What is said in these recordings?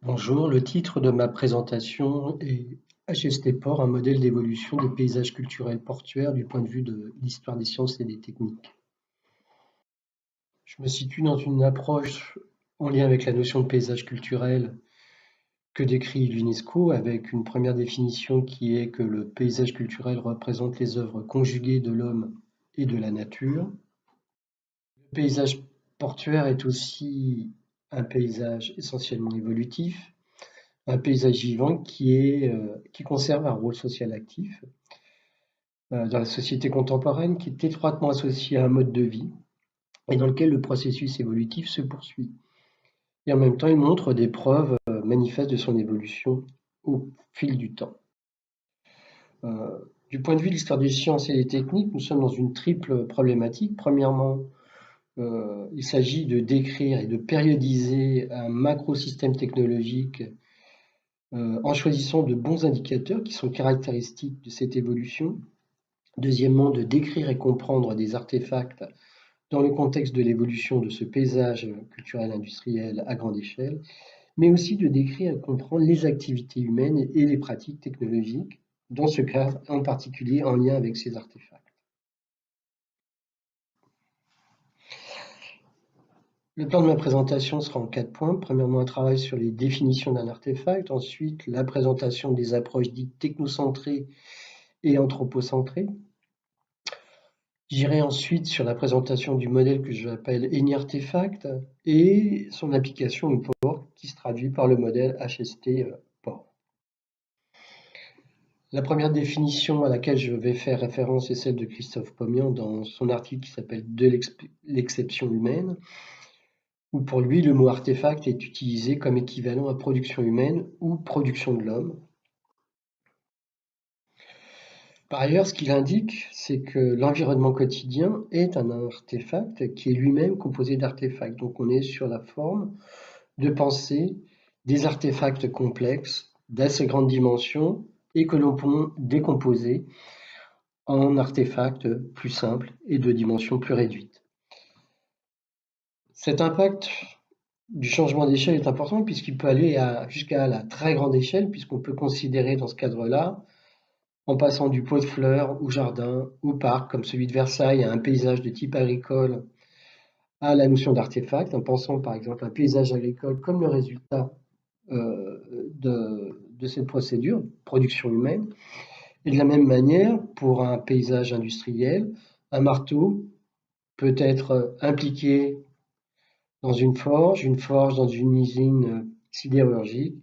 Bonjour, le titre de ma présentation est HST Port, un modèle d'évolution des paysages culturels portuaires du point de vue de l'histoire des sciences et des techniques. Je me situe dans une approche en lien avec la notion de paysage culturel que décrit l'UNESCO, avec une première définition qui est que le paysage culturel représente les œuvres conjuguées de l'homme et de la nature. Le paysage portuaire est aussi un paysage essentiellement évolutif, un paysage vivant qui conserve un rôle social actif dans la société contemporaine, qui est étroitement associé à un mode de vie et dans lequel le processus évolutif se poursuit. Et en même temps, il montre des preuves manifestes de son évolution au fil du temps. Du point de vue de l'histoire des sciences et des techniques, nous sommes dans une triple problématique. Premièrement, il s'agit de décrire et de périodiser un macrosystème technologique en choisissant de bons indicateurs qui sont caractéristiques de cette évolution. Deuxièmement, de décrire et comprendre des artefacts dans le contexte de l'évolution de ce paysage culturel industriel à grande échelle, mais aussi de décrire et comprendre les activités humaines et les pratiques technologiques, dans ce cas en particulier en lien avec ces artefacts. Le plan de ma présentation sera en 4 points. Premièrement, un travail sur les définitions d'un artefact. Ensuite, la présentation des approches dites technocentrées et anthropocentrées. J'irai ensuite sur la présentation du modèle que j'appelle ENI-Artefact et son application au port qui se traduit par le modèle HST port. La première définition à laquelle je vais faire référence est celle de Christophe Pommian dans son article qui s'appelle De l'exception humaine, où pour lui le mot artefact est utilisé comme équivalent à production humaine ou production de l'homme. Par ailleurs, ce qu'il indique, c'est que l'environnement quotidien est un artefact qui est lui-même composé d'artefacts. Donc on est sur la forme de penser des artefacts complexes d'assez grande dimension et que l'on peut décomposer en artefacts plus simples et de dimension plus réduite. Cet impact du changement d'échelle est important puisqu'il peut aller jusqu'à la très grande échelle, puisqu'on peut considérer dans ce cadre-là, en passant du pot de fleurs au jardin, au parc, comme celui de Versailles, à un paysage de type agricole, à la notion d'artefact, en pensant par exemple à un paysage agricole comme le résultat de cette procédure, production humaine. Et de la même manière, pour un paysage industriel, un marteau peut être impliqué dans une forge dans une usine sidérurgique,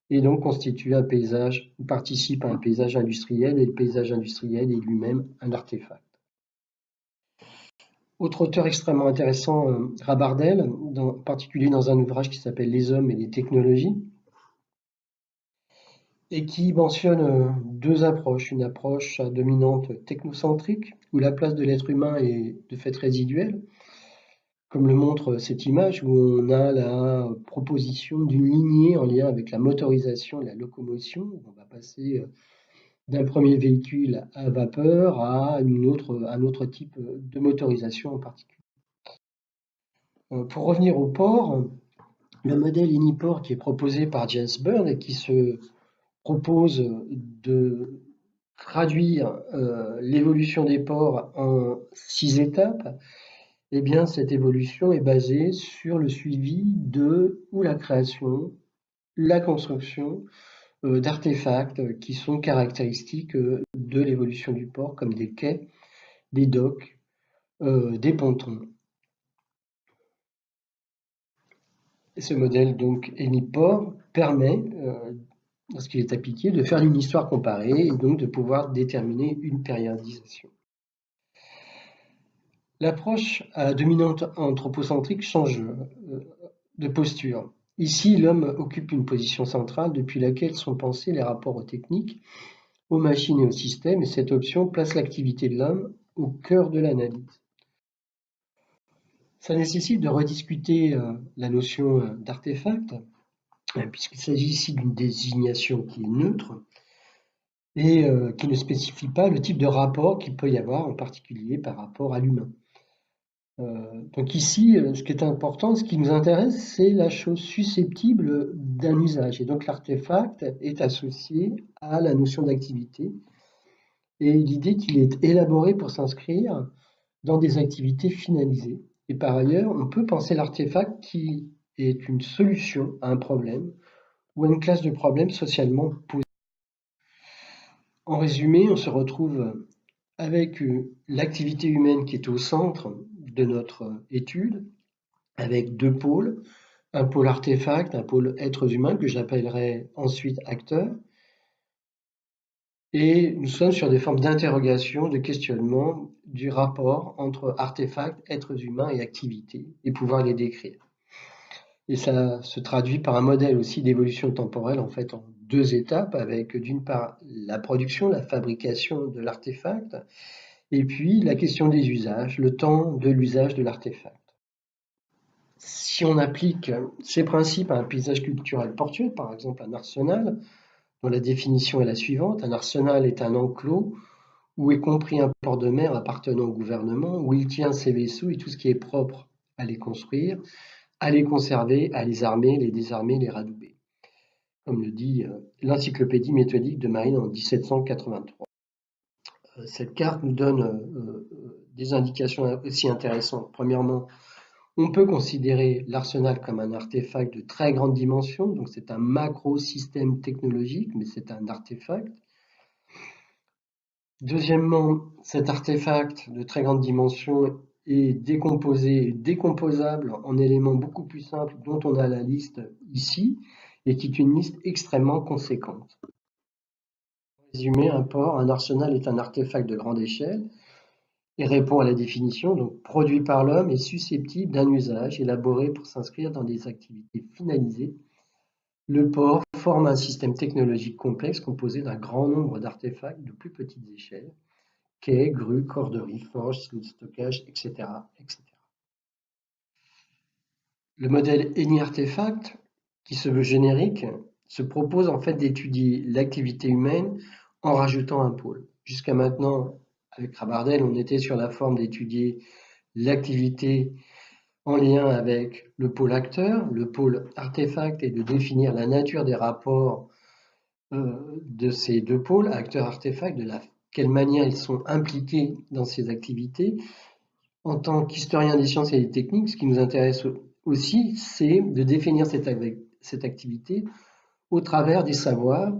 et donc constitue un paysage, ou participe à un paysage industriel, et le paysage industriel est lui-même un artefact. Autre auteur extrêmement intéressant, Rabardel, en particulier dans un ouvrage qui s'appelle Les hommes et les technologies, et qui mentionne deux approches. Une approche à dominante technocentrique, où la place de l'être humain est de fait résiduelle, comme le montre cette image, où on a la proposition d'une lignée en lien avec la motorisation et la locomotion. On va passer d'un premier véhicule à vapeur à un autre type de motorisation en particulier. Pour revenir au port, le modèle Iniport qui est proposé par James Byrne et qui se propose de traduire l'évolution des ports en 6 étapes, eh bien, cette évolution est basée sur le suivi de ou la création, la construction d'artefacts qui sont caractéristiques de l'évolution du port, comme des quais, des docks, des pontons. Et ce modèle, donc, Eniport, permet, lorsqu'il est appliqué, de faire une histoire comparée et donc de pouvoir déterminer une périodisation. L'approche à dominante anthropocentrique change de posture. Ici, l'homme occupe une position centrale depuis laquelle sont pensés les rapports aux techniques, aux machines et aux systèmes, et cette option place l'activité de l'homme au cœur de l'analyse. Ça nécessite de rediscuter la notion d'artefact, puisqu'il s'agit ici d'une désignation qui est neutre et qui ne spécifie pas le type de rapport qu'il peut y avoir, en particulier par rapport à l'humain. Donc ici, ce qui est important, ce qui nous intéresse, c'est la chose susceptible d'un usage. Et donc l'artefact est associé à la notion d'activité et l'idée qu'il est élaboré pour s'inscrire dans des activités finalisées. Et par ailleurs, on peut penser l'artefact qui est une solution à un problème ou à une classe de problèmes socialement posés. En résumé, on se retrouve avec l'activité humaine qui est au centre de notre étude, avec deux pôles, un pôle artefact, un pôle êtres humains que j'appellerai ensuite acteurs. Et nous sommes sur des formes d'interrogation, de questionnement du rapport entre artefacts, êtres humains et activités, et pouvoir les décrire. Et ça se traduit par un modèle aussi d'évolution temporelle en fait en deux étapes, avec d'une part la production, la fabrication de l'artefact, et puis la question des usages, le temps de l'usage de l'artefact. Si on applique ces principes à un paysage culturel portuaire, par exemple un arsenal, dont la définition est la suivante, un arsenal est un enclos où est compris un port de mer appartenant au gouvernement, où il tient ses vaisseaux et tout ce qui est propre à les construire, à les conserver, à les armer, les désarmer, les radouber, comme le dit l'encyclopédie méthodique de marine en 1783. Cette carte nous donne des indications aussi intéressantes. Premièrement, on peut considérer l'arsenal comme un artefact de très grande dimension, donc c'est un macro-système technologique, mais c'est un artefact. Deuxièmement, cet artefact de très grande dimension est décomposé et décomposable en éléments beaucoup plus simples dont on a la liste ici, et qui est une liste extrêmement conséquente. Pour résumer, un port, un arsenal est un artefact de grande échelle et répond à la définition, donc produit par l'homme et susceptible d'un usage élaboré pour s'inscrire dans des activités finalisées. Le port forme un système technologique complexe composé d'un grand nombre d'artefacts de plus petites échelles, quais, grues, corderies, forges, silos de stockage, etc., etc. Le modèle Eni Artefact, qui se veut générique, se propose en fait d'étudier l'activité humaine en rajoutant un pôle. Jusqu'à maintenant, avec Rabardel, on était sur la forme d'étudier l'activité en lien avec le pôle acteur, le pôle artefact, et de définir la nature des rapports de ces deux pôles, acteurs-artefacts, de quelle manière ils sont impliqués dans ces activités. En tant qu'historien des sciences et des techniques, ce qui nous intéresse aussi, c'est de définir cette activité au travers des savoirs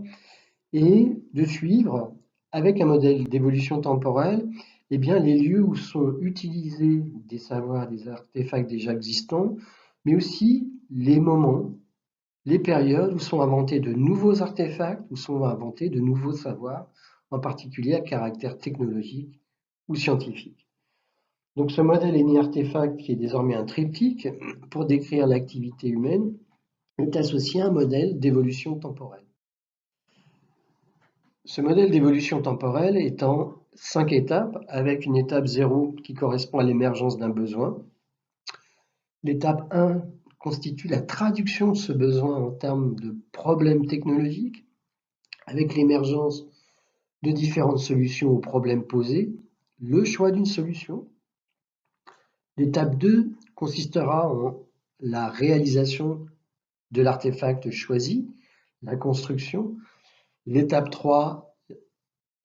et de suivre, avec un modèle d'évolution temporelle, eh bien, les lieux où sont utilisés des savoirs, des artefacts déjà existants, mais aussi les moments, les périodes où sont inventés de nouveaux artefacts, où sont inventés de nouveaux savoirs, en particulier à caractère technologique ou scientifique. Donc ce modèle Eni Artefact, qui est désormais un triptyque pour décrire l'activité humaine, est associé à un modèle d'évolution temporelle. Ce modèle d'évolution temporelle est en 5 étapes, avec une étape 0 qui correspond à l'émergence d'un besoin. L'étape 1 constitue la traduction de ce besoin en termes de problèmes technologiques, avec l'émergence de différentes solutions aux problèmes posés, le choix d'une solution. L'étape 2 consistera en la réalisation de l'artefact choisi, la construction. L'étape 3,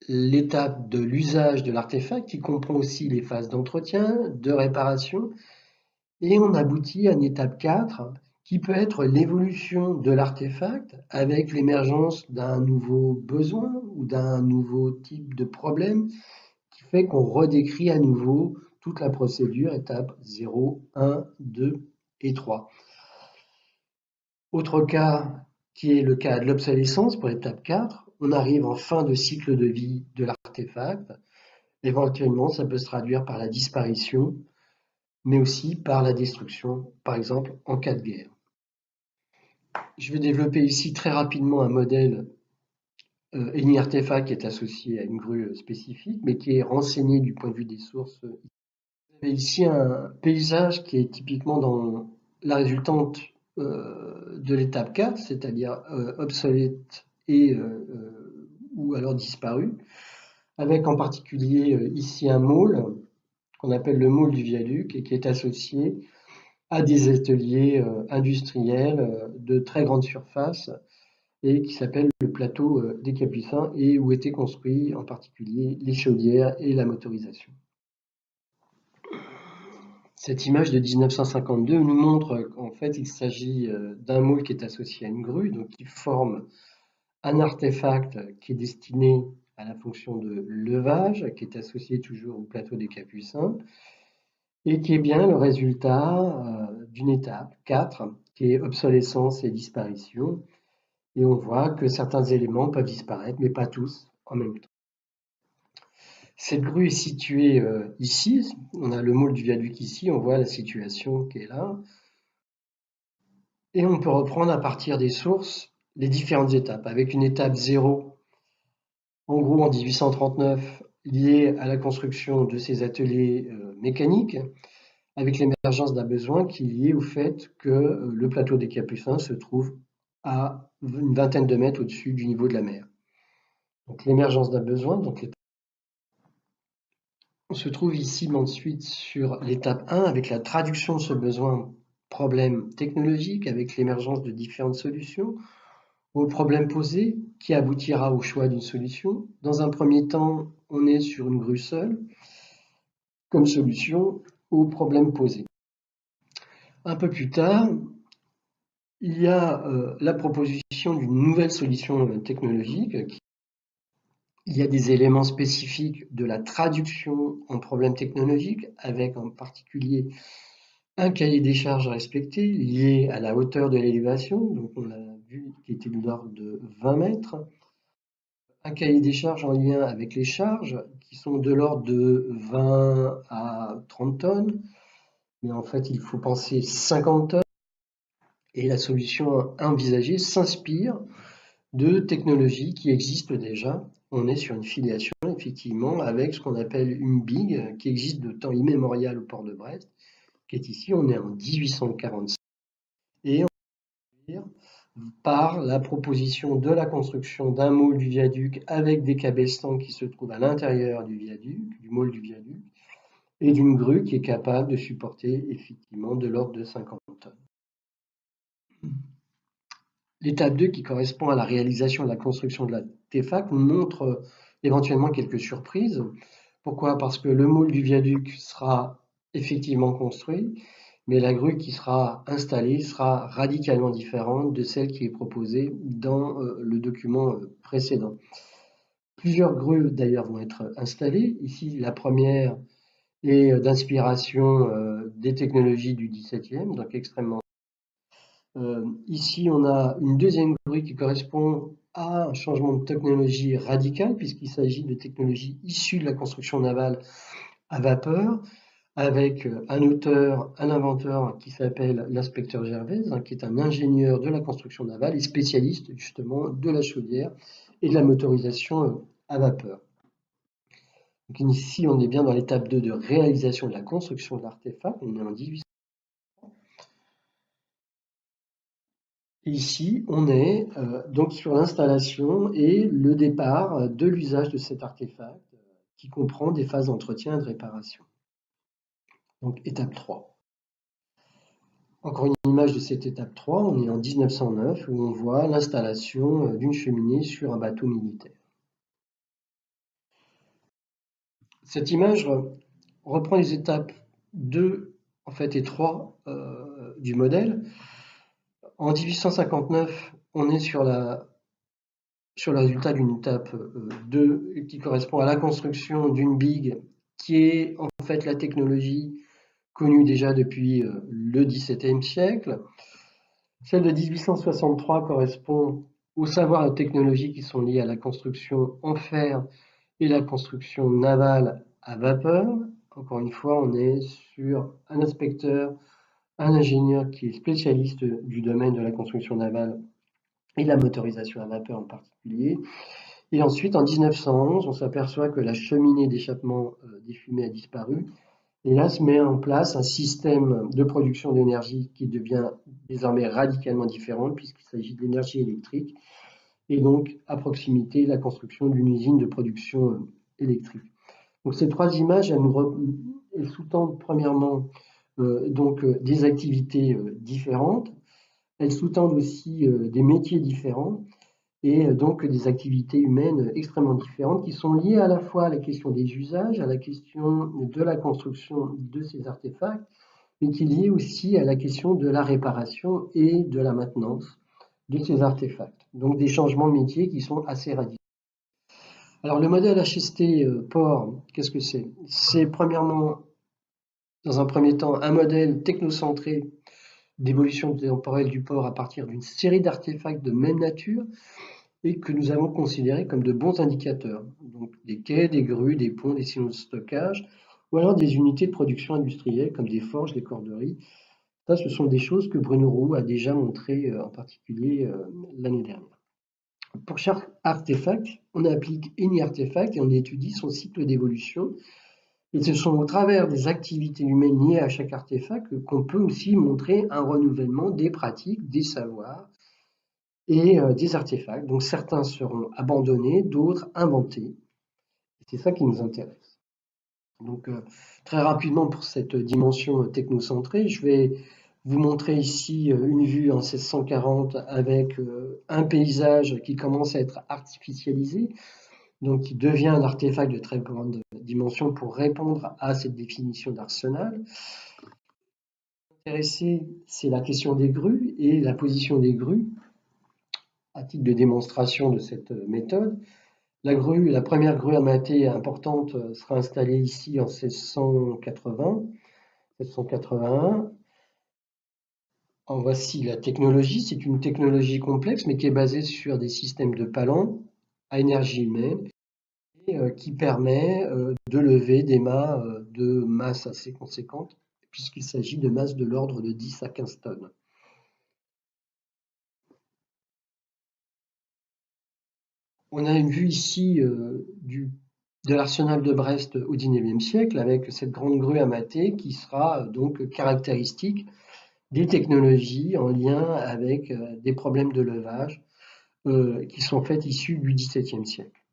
l'étape de l'usage de l'artefact qui comprend aussi les phases d'entretien, de réparation. Et on aboutit à une étape 4 qui peut être l'évolution de l'artefact avec l'émergence d'un nouveau besoin ou d'un nouveau type de problème qui fait qu'on redécrit à nouveau toute la procédure, étape 0, 1, 2 et 3. Autre cas qui est le cas de l'obsolescence pour l'étape 4, on arrive en fin de cycle de vie de l'artefact. Éventuellement, ça peut se traduire par la disparition, mais aussi par la destruction, par exemple en cas de guerre. Je vais développer ici très rapidement un modèle Eni Artefact qui est associé à une grue spécifique, mais qui est renseigné du point de vue des sources. Vous avez ici un paysage qui est typiquement dans la résultante de l'étape 4, c'est-à-dire obsolète et ou alors disparu, avec en particulier ici un môle qu'on appelle le môle du viaduc et qui est associé à des ateliers industriels de très grande surface et qui s'appelle le plateau des Capucins et où étaient construits en particulier les chaudières et la motorisation. Cette image de 1952 nous montre qu'en fait il s'agit d'un môle qui est associé à une grue, donc qui forme un artefact qui est destiné à la fonction de levage, qui est associé toujours au plateau des Capucins, et qui est bien le résultat d'une étape 4, qui est obsolescence et disparition. Et on voit que certains éléments peuvent disparaître, mais pas tous en même temps. Cette grue est située ici, on a le môle du viaduc ici, on voit la situation qui est là. Et on peut reprendre à partir des sources les différentes étapes, avec une étape 0, en gros en 1839, liée à la construction de ces ateliers mécaniques, avec l'émergence d'un besoin qui est lié au fait que le plateau des Capucins se trouve à une vingtaine de mètres au-dessus du niveau de la mer. Donc l'émergence d'un besoin, donc on se trouve ici ensuite sur l'étape 1 avec la traduction de ce besoin en problème technologique, avec l'émergence de différentes solutions au problème posé qui aboutira au choix d'une solution. Dans un premier temps, on est sur une grue seule comme solution au problème posé. Un peu plus tard, il y a la proposition d'une nouvelle solution technologique. Il y a des éléments spécifiques de la traduction en problème technologique, avec en particulier un cahier des charges à respecter lié à la hauteur de l'élévation, donc on l'a vu qui était de l'ordre de 20 mètres. Un cahier des charges en lien avec les charges qui sont de l'ordre de 20 à 30 tonnes, mais en fait il faut penser 50 tonnes. Et la solution envisagée s'inspire de technologies qui existent déjà. On est sur une filiation effectivement avec ce qu'on appelle une BIG qui existe de temps immémorial au port de Brest, qui est ici, on est en 1845, et on peut dire par la proposition de la construction d'un môle du viaduc avec des cabestans qui se trouvent à l'intérieur du viaduc, du môle du viaduc, et d'une grue qui est capable de supporter effectivement de l'ordre de 50 tonnes. L'étape 2, qui correspond à la réalisation de la construction de l'artefact, nous montre éventuellement quelques surprises. Pourquoi? Parce que le môle du viaduc sera effectivement construit, mais la grue qui sera installée sera radicalement différente de celle qui est proposée dans le document précédent. Plusieurs grues d'ailleurs vont être installées. Ici, la première est d'inspiration des technologies du XVIIe, donc extrêmement. Ici, on a une deuxième grue qui correspond à un changement de technologie radical, puisqu'il s'agit de technologies issues de la construction navale à vapeur, avec un auteur, un inventeur qui s'appelle l'inspecteur Gervaise, qui est un ingénieur de la construction navale et spécialiste justement de la chaudière et de la motorisation à vapeur. Donc ici, on est bien dans l'étape 2 de réalisation de la construction de l'artefact, on est en 1800. Ici, on est donc sur l'installation et le départ de l'usage de cet artefact qui comprend des phases d'entretien et de réparation. Donc étape 3. Encore une image de cette étape 3, on est en 1909 où on voit l'installation d'une cheminée sur un bateau militaire. Cette image reprend les étapes 2 en fait, et 3 du modèle. En 1859, on est sur le résultat d'une étape 2 qui correspond à la construction d'une BIG qui est en fait la technologie connue déjà depuis le XVIIe siècle. Celle de 1863 correspond aux savoirs et technologies qui sont liés à la construction en fer et la construction navale à vapeur. Encore une fois, on est sur un inspecteur, un ingénieur qui est spécialiste du domaine de la construction navale et de la motorisation à vapeur en particulier. Et ensuite, en 1911, on s'aperçoit que la cheminée d'échappement des fumées a disparu. Et là se met en place un système de production d'énergie qui devient désormais radicalement différent puisqu'il s'agit d'énergie électrique et donc à proximité la construction d'une usine de production électrique. Donc ces trois images elles nous elles sous-tendent premièrement donc des activités différentes. Elles sous-tendent aussi des métiers différents et donc des activités humaines extrêmement différentes qui sont liées à la fois à la question des usages, à la question de la construction de ces artefacts, mais qui est liée aussi à la question de la réparation et de la maintenance de ces artefacts. Donc des changements de métier qui sont assez radicaux. Alors le modèle HST port, qu'est-ce que c'est? C'est premièrement, dans un premier temps, un modèle technocentré d'évolution temporelle du port à partir d'une série d'artefacts de même nature et que nous avons considérés comme de bons indicateurs. Donc des quais, des grues, des ponts, des silos de stockage, ou alors des unités de production industrielle comme des forges, des corderies. Ça, ce sont des choses que Bruno Roux a déjà montrées en particulier l'année dernière. Pour chaque artefact, on applique AnyArtefact et on étudie son cycle d'évolution. Et ce sont au travers des activités humaines liées à chaque artefact qu'on peut aussi montrer un renouvellement des pratiques, des savoirs et des artefacts. Donc certains seront abandonnés, d'autres inventés. C'est ça qui nous intéresse. Donc très rapidement pour cette dimension technocentrée, je vais vous montrer ici une vue en 1640 avec un paysage qui commence à être artificialisé, donc qui devient un artefact de très grande dimension pour répondre à cette définition d'arsenal. Intéressé, c'est la question des grues et la position des grues à titre de démonstration de cette méthode. La première grue amatée importante sera installée ici en 1680, 1681. En voici la technologie. C'est une technologie complexe, mais qui est basée sur des systèmes de palans à énergie humaine et qui permet de lever des mâts de masse assez conséquente, puisqu'il s'agit de masses de l'ordre de 10 à 15 tonnes. On a une vue ici de l'arsenal de Brest au XIXe siècle avec cette grande grue amatée qui sera donc caractéristique des technologies en lien avec des problèmes de levage qui sont faites issus du XVIIe siècle.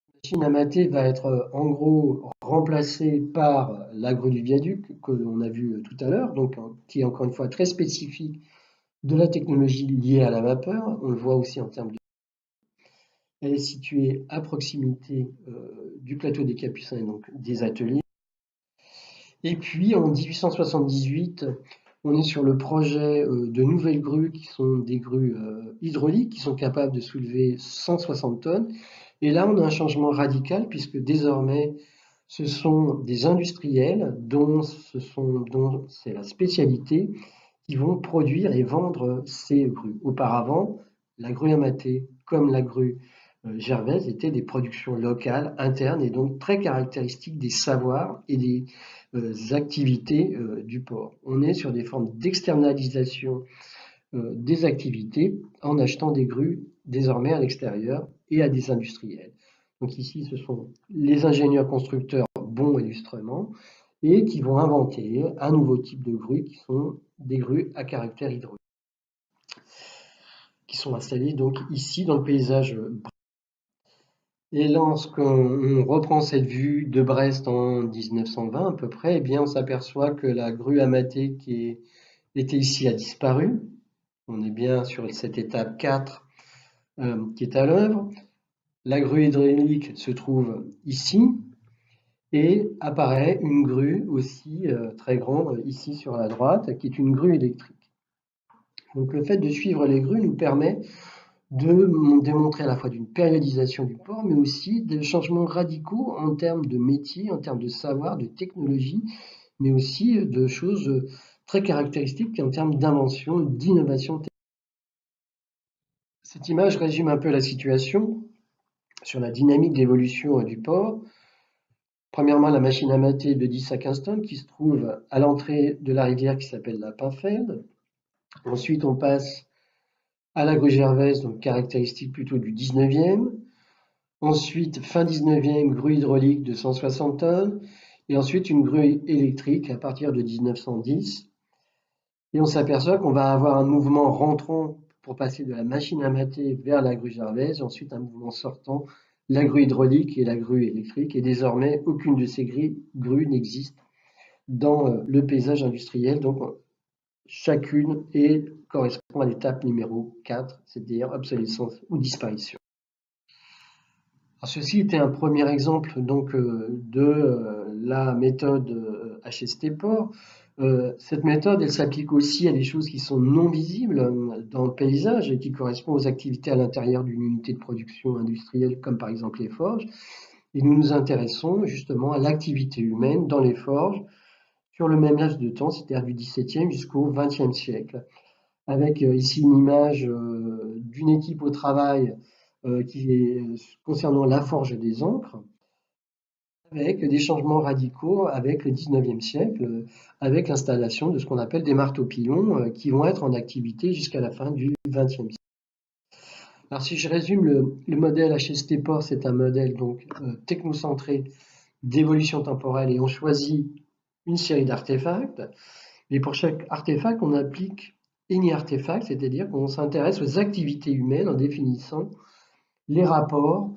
La machine amatée va être en gros remplacée par la grue du viaduc que l'on a vu tout à l'heure, donc qui est encore une fois très spécifique de la technologie liée à la vapeur. On le voit aussi en termes de... Elle est située à proximité du plateau des Capucins et donc des ateliers. Et puis en 1878, on est sur le projet de nouvelles grues qui sont des grues hydrauliques qui sont capables de soulever 160 tonnes. Et là, on a un changement radical puisque désormais, ce sont des industriels dont c'est la spécialité qui vont produire et vendre ces grues. Auparavant, la grue amatée comme la grue gervaise étaient des productions locales, internes et donc très caractéristiques des savoirs et des activités du port. On est sur des formes d'externalisation des activités en achetant des grues désormais à l'extérieur et à des industriels. Donc ici, ce sont les ingénieurs constructeurs bons illustrement et qui vont inventer un nouveau type de grue qui sont des grues à caractère hydraulique, qui sont installées donc ici dans le paysage. Et lorsqu'on reprend cette vue de Brest en 1920 à peu près, eh bien on s'aperçoit que la grue amatée qui était ici a disparu. On est bien sur cette étape 4 qui est à l'œuvre. La grue hydraulique se trouve ici et apparaît une grue aussi très grande ici sur la droite qui est une grue électrique. Donc le fait de suivre les grues nous permet de démontrer à la fois d'une périodisation du port, mais aussi des changements radicaux en termes de métier, en termes de savoir, de technologie, mais aussi de choses très caractéristiques en termes d'invention, d'innovation. Cette image résume un peu la situation sur la dynamique d'évolution du port. Premièrement, la machine amatée de 10 à 15 tonnes qui se trouve à l'entrée de la rivière qui s'appelle la Pinfeld. Ensuite, on passe à la grue gervaise, donc caractéristique plutôt du 19e. Ensuite, fin 19e, grue hydraulique de 160 tonnes. Et ensuite, une grue électrique à partir de 1910. Et on s'aperçoit qu'on va avoir un mouvement rentrant pour passer de la machine amatée vers la grue gervaise. Et ensuite, un mouvement sortant la grue hydraulique et la grue électrique, et désormais aucune de ces grues n'existe dans le paysage industriel. Donc chacune correspond à l'étape numéro 4, c'est-à-dire obsolescence ou disparition. Alors, ceci était un premier exemple donc, de la méthode HST-POR. Cette méthode, elle s'applique aussi à des choses qui sont non visibles dans le paysage et qui correspondent aux activités à l'intérieur d'une unité de production industrielle, comme par exemple les forges. Et nous nous intéressons justement à l'activité humaine dans les forges sur le même laps de temps, c'est-à-dire du XVIIe jusqu'au XXe siècle, avec ici une image d'une équipe au travail qui est concernant la forge des encres, avec des changements radicaux avec le XIXe siècle, avec l'installation de ce qu'on appelle des marteaux-pilons qui vont être en activité jusqu'à la fin du XXe siècle. Alors si je résume le modèle HST-POR, c'est un modèle donc technocentré d'évolution temporelle et on choisit une série d'artefacts. Et pour chaque artefact, on applique any artefact, c'est-à-dire qu'on s'intéresse aux activités humaines en définissant les rapports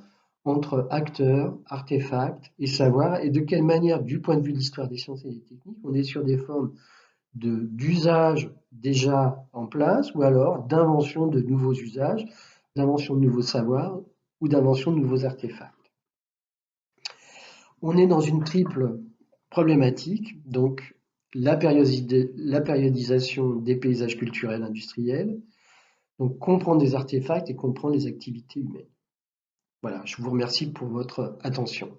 entre acteurs, artefacts et savoir, et de quelle manière, du point de vue de l'histoire des sciences et des techniques, on est sur des formes d'usage déjà en place, ou alors d'invention de nouveaux usages, d'invention de nouveaux savoirs, ou d'invention de nouveaux artefacts. On est dans une triple problématique, donc la périodisation des paysages culturels industriels, donc comprendre les artefacts et comprendre les activités humaines. Voilà, je vous remercie pour votre attention.